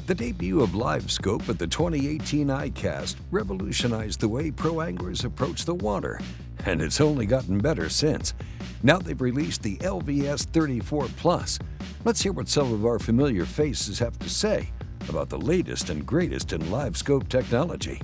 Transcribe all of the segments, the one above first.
The debut of LiveScope at the 2018 ICAST revolutionized the way pro anglers approach the water, and it's only gotten better since. Now they've released the LVS34 Plus. Let's hear what some of our familiar faces have to say about the latest and greatest in LiveScope technology.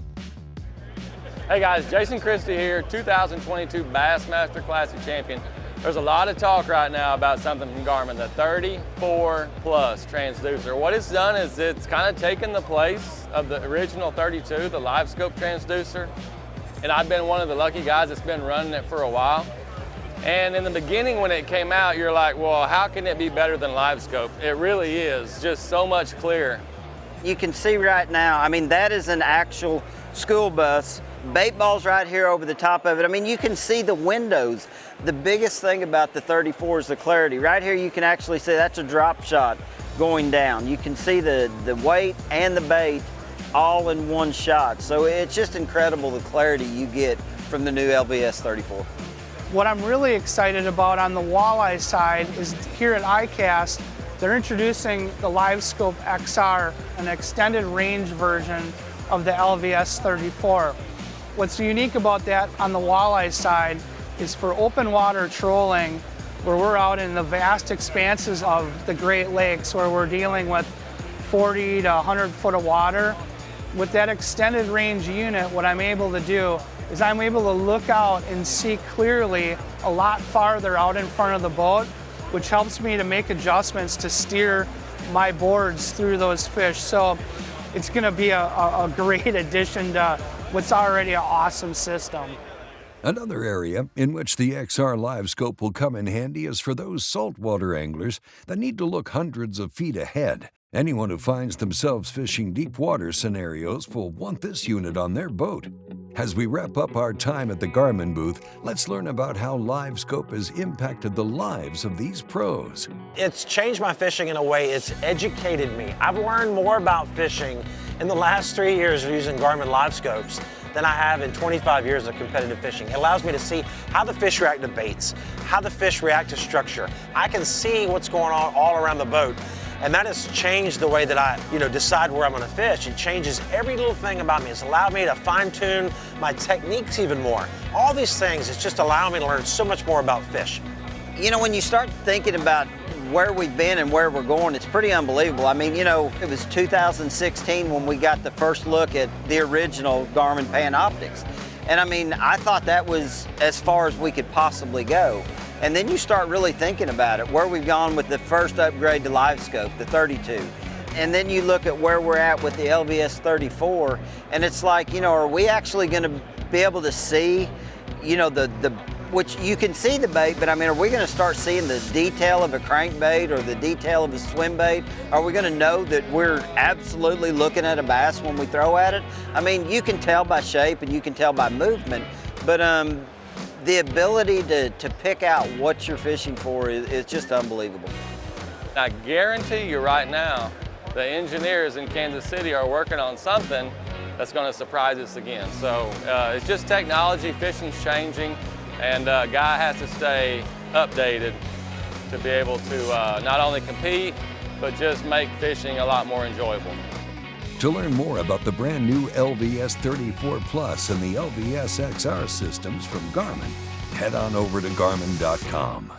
Hey guys, Jason Christie here, 2022 Bassmaster Classic champion. There's a lot of talk right now about something from Garmin, the 34 Plus transducer. What it's done is it's kind of taken the place of the original 32, the LiveScope transducer. And I've been one of the lucky guys that's been running it for a while. And in the beginning when it came out, you're like, well, how can it be better than LiveScope? It really is, just so much clearer. You can see right now, I mean, that is an actual school bus. Bait ball's right here over the top of it. I mean, you can see the windows. The biggest thing about the 34 is the clarity. Right here, you can actually see that's a drop shot going down. You can see the weight and the bait all in one shot. So it's just incredible the clarity you get from the new LVS34. What I'm really excited about on the walleye side is here at ICAST, they're introducing the LiveScope XR, an extended range version of the LVS34. What's unique about that on the walleye side is for open water trolling, where we're out in the vast expanses of the Great Lakes, where we're dealing with 40 to 100 foot of water. With that extended range unit, what I'm able to do is I'm able to look out and see clearly a lot farther out in front of the boat, which helps me to make adjustments to steer my boards through those fish. So it's going to be a great addition to what's already an awesome system. Another area in which the XR LiveScope will come in handy is for those saltwater anglers that need to look hundreds of feet ahead. Anyone who finds themselves fishing deep water scenarios will want this unit on their boat. As we wrap up our time at the Garmin booth, let's learn about how LiveScope has impacted the lives of these pros. It's changed my fishing in a way. It's educated me. I've learned more about fishing in the last 3 years of using Garmin LiveScopes than I have in 25 years of competitive fishing. It allows me to see how the fish react to baits, how the fish react to structure. I can see what's going on all around the boat. And that has changed the way that I, decide where I'm gonna fish. It changes every little thing about me. It's allowed me to fine-tune my techniques even more. All these things, it's just allowing me to learn so much more about fish. When you start thinking about where we've been and where we're going, it's pretty unbelievable. I mean, it was 2016 when we got the first look at the original Garmin Panoptics. And I mean, I thought that was as far as we could possibly go. And then you start really thinking about it, where we've gone with the first upgrade to LiveScope, the 32. And then you look at where we're at with the LVS34, and it's like, are we actually gonna be able to see, which you can see the bait, but I mean, are we gonna start seeing the detail of a crankbait or the detail of a swim bait? Are we gonna know that we're absolutely looking at a bass when we throw at it? I mean, you can tell by shape and you can tell by movement, but the ability to pick out what you're fishing for is just unbelievable. I guarantee you right now, the engineers in Kansas City are working on something that's going to surprise us again. So it's just technology, fishing's changing, and a guy has to stay updated to be able to not only compete, but just make fishing a lot more enjoyable. To learn more about the brand new LVS34 Plus and the LVS XR systems from Garmin, head on over to Garmin.com.